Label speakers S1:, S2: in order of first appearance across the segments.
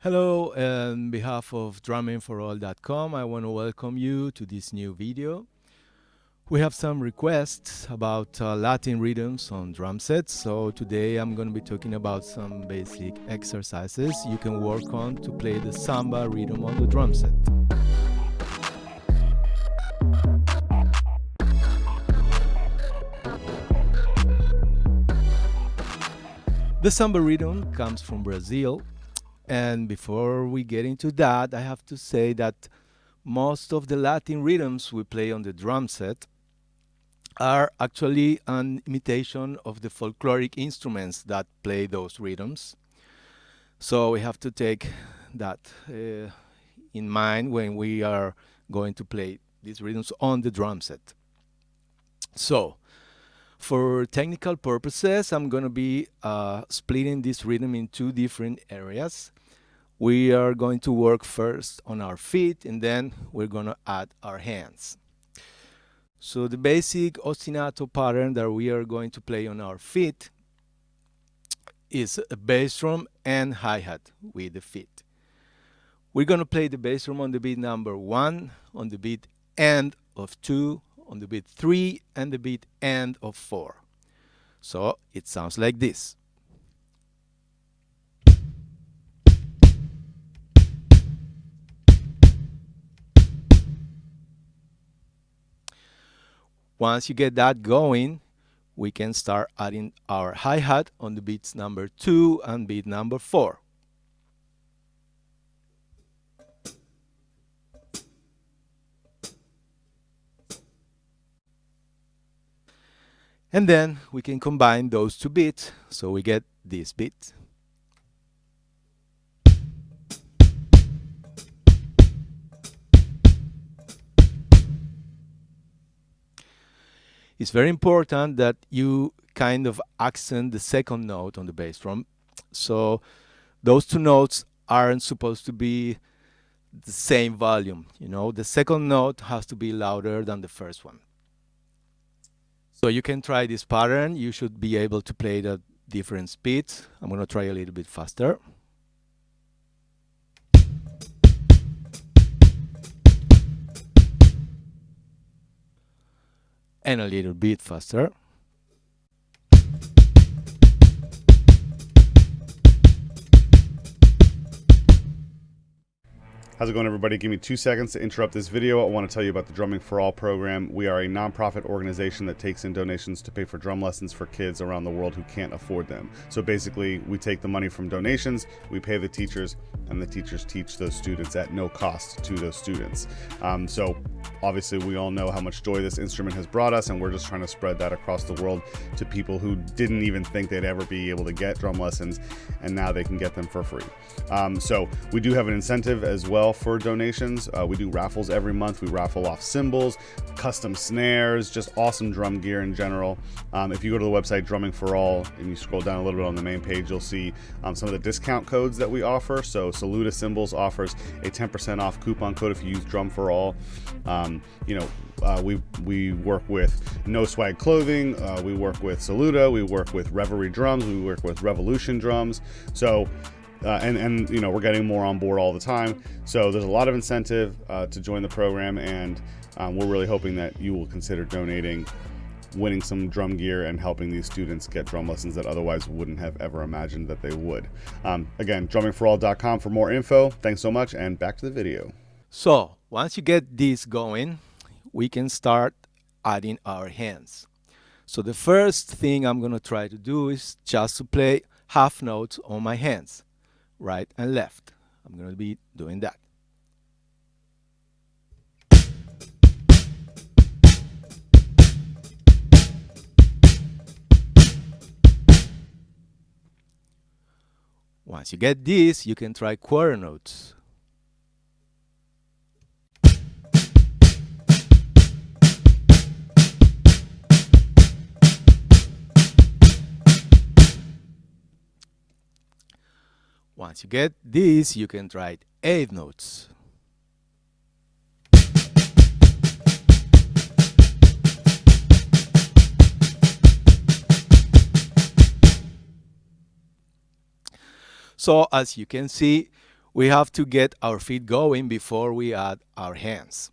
S1: Hello, on behalf of drummingforall.com, I want to welcome you to this new video. We have some requests about Latin rhythms on drum sets, so today I'm going to be talking about some basic exercises you can work on to play the samba rhythm on the drum set. The samba rhythm comes from Brazil. And before we get into that, I have to say that most of the Latin rhythms we play on the drum set are actually an imitation of the folkloric instruments that play those rhythms. So we have to take that in mind when we are going to play these rhythms on the drum set. So, for technical purposes, I'm going to be splitting this rhythm in two different areas. We are going to work first on our feet, and then we're going to add our hands. So the basic ostinato pattern that we are going to play on our feet is a bass drum and hi-hat with the feet. We're going to play the bass drum on the beat number 1, on the beat end of 2, on the beat 3, and the beat end of 4. So it sounds like this. Once you get that going, we can start adding our hi-hat on the beats number 2 and beat number 4. And then we can combine those two beats, so we get this beat. It's very important that you kind of accent the second note on the bass drum. So those two notes aren't supposed to be the same volume. You know, the second note has to be louder than the first one. So you can try this pattern. You should be able to play it at different speeds. I'm going to try a little bit faster. And a little bit faster.
S2: How's it going, everybody? Give me 2 seconds to interrupt this video. I want to tell you about the Drumming for All program. We are a nonprofit organization that takes in donations to pay for drum lessons for kids around the world who can't afford them. So basically, we take the money from donations, we pay the teachers, and the teachers teach those students at no cost to those students. So obviously, we all know how much joy this instrument has brought us, and we're just trying to spread that across the world to people who didn't even think they'd ever be able to get drum lessons, and now they can get them for free. So we do have an incentive as well for donations. We do raffles every month. We raffle off cymbals, custom snares, just awesome drum gear in general. If you go to the website Drumming for All and you scroll down a little bit on the main page, you'll see some of the discount codes that we offer. So SALUDA Cymbals offers a 10% off coupon code if you use Drum for All. We work with No Swag Clothing, we work with SALUDA, we work with Reverie Drums, we work with Revolution Drums. So and you know, we're getting more on board all the time. So there's a lot of incentive to join the program, and we're really hoping that you will consider donating, winning some drum gear, and helping these students get drum lessons that otherwise wouldn't have ever imagined that they would. Again, drummingforall.com for more info. Thanks so much, and back to the video.
S1: So once you get this going, we can start adding our hands. So the first thing I'm going to try to do is just to play half notes on my hands, right and left. I'm going to be doing that. Once you get this, you can try quarter notes. Once you get this, you can try eighth notes. So as you can see, we have to get our feet going before we add our hands.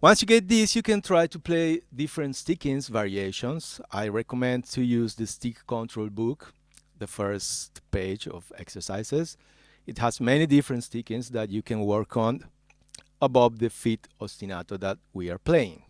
S1: Once you get this, you can try to play different stickings variations. I recommend to use the stick control book, the first page of exercises. It has many different stickings that you can work on above the feet ostinato that we are playing.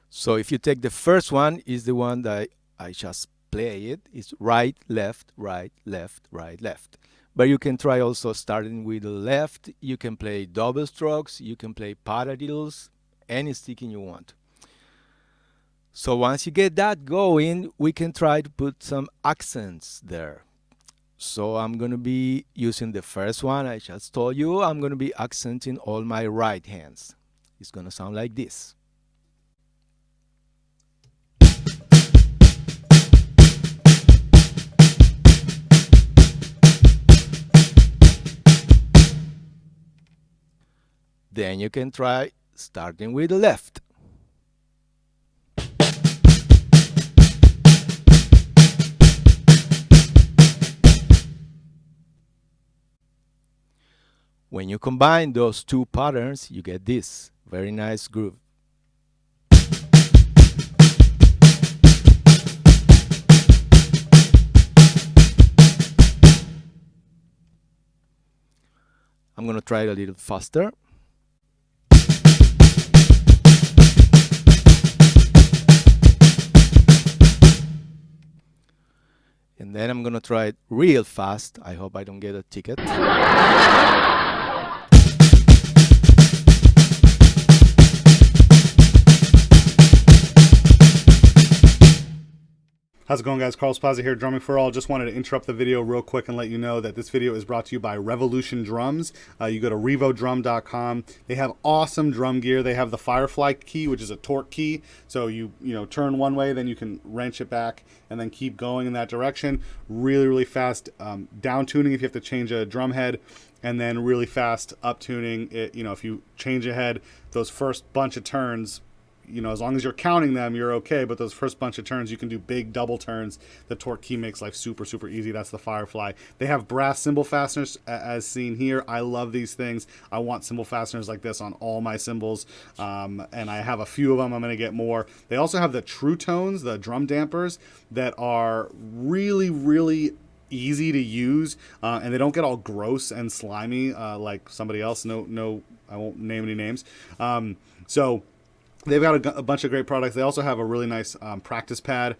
S1: So if you take the first one, is the one that I just play it. It's right, left, right, left, right, left. But you can try also starting with the left. You can play double strokes. You can play paradiddles, any sticking you want. So once you get that going, we can try to put some accents there. So I'm going to be using the first one I just told you. I'm going to be accenting all my right hands. It's going to sound like this. Then you can try starting with the left. When you combine those two patterns, you get this very nice groove. I'm going to try it a little faster. And then I'm going to try it real fast. I hope I don't get a ticket.
S2: How's it going, guys? Carlos Plaza here, Drumming for All. Just wanted to interrupt the video real quick and let you know that this video is brought to you by Revolution Drums. You go to revodrum.com. They have awesome drum gear. They have the Firefly key, which is a torque key. So you turn one way, then you can wrench it back and then keep going in that direction. Really, really fast down tuning if you have to change a drum head, and then really fast up tuning. If you change a head, those first bunch of turns, as long as you're counting them, you're okay. But those first bunch of turns, you can do big double turns. The torque key makes life super, super easy. That's the Firefly. They have brass cymbal fasteners, as seen here. I love these things. I want cymbal fasteners like this on all my cymbals. And I have a few of them. I'm going to get more. They also have the True Tones, the drum dampers, that are really, really easy to use, and they don't get all gross and slimy like somebody else. No, I won't name any names. So they've got a bunch of great products. They also have a really nice practice pad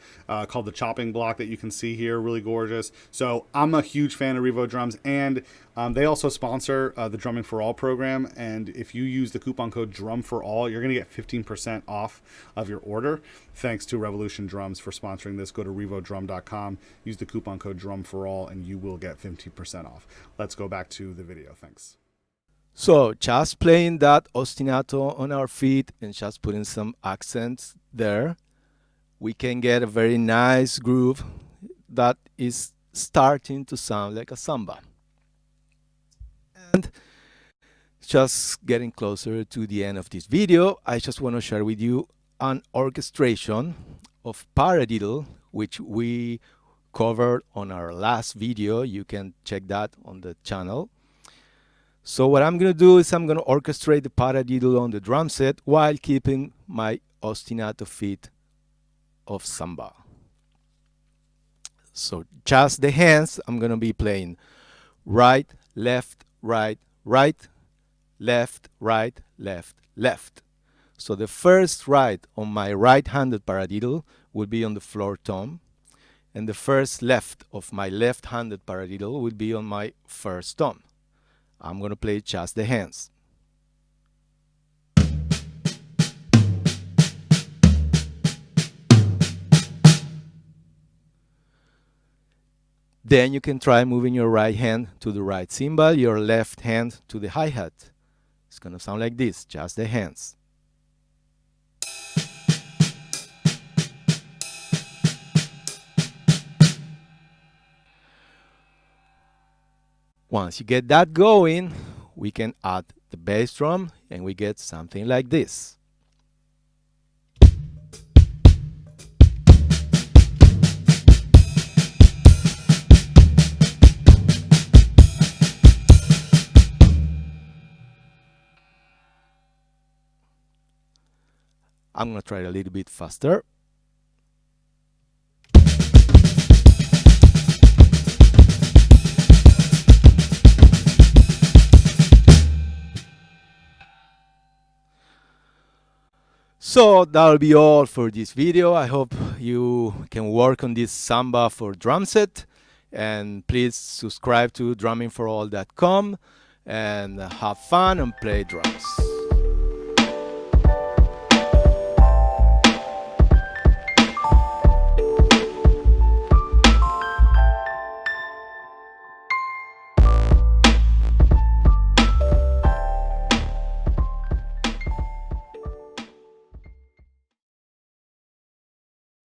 S2: called the chopping block that you can see here. Really gorgeous. So I'm a huge fan of Revo Drums, and they also sponsor the Drumming for All program. And if you use the coupon code DRUM4ALL, you're going to get 15% off of your order. Thanks to Revolution Drums for sponsoring this. Go to revodrum.com, use the coupon code DRUM4ALL, and you will get 15% off. Let's go back to the video. Thanks.
S1: So just playing that ostinato on our feet and just putting some accents there, we can get a very nice groove that is starting to sound like a samba. And just getting closer to the end of this video, I just want to share with you an orchestration of paradiddle, which we covered on our last video. You can check that on the channel. So what I'm going to do is I'm going to orchestrate the paradiddle on the drum set while keeping my ostinato feet of samba. So just the hands, I'm going to be playing right, left, right, right, left, right, left, left. So the first right on my right-handed paradiddle will be on the floor tom, and the first left of my left-handed paradiddle will be on my first tom. I'm going to play just the hands. Then you can try moving your right hand to the right cymbal, your left hand to the hi-hat. It's going to sound like this, just the hands. Once you get that going, we can add the bass drum and we get something like this. I'm gonna try a little bit faster. So that'll be all for this video. I hope you can work on this Samba for drum set, and please subscribe to drummingforall.com and have fun and play drums.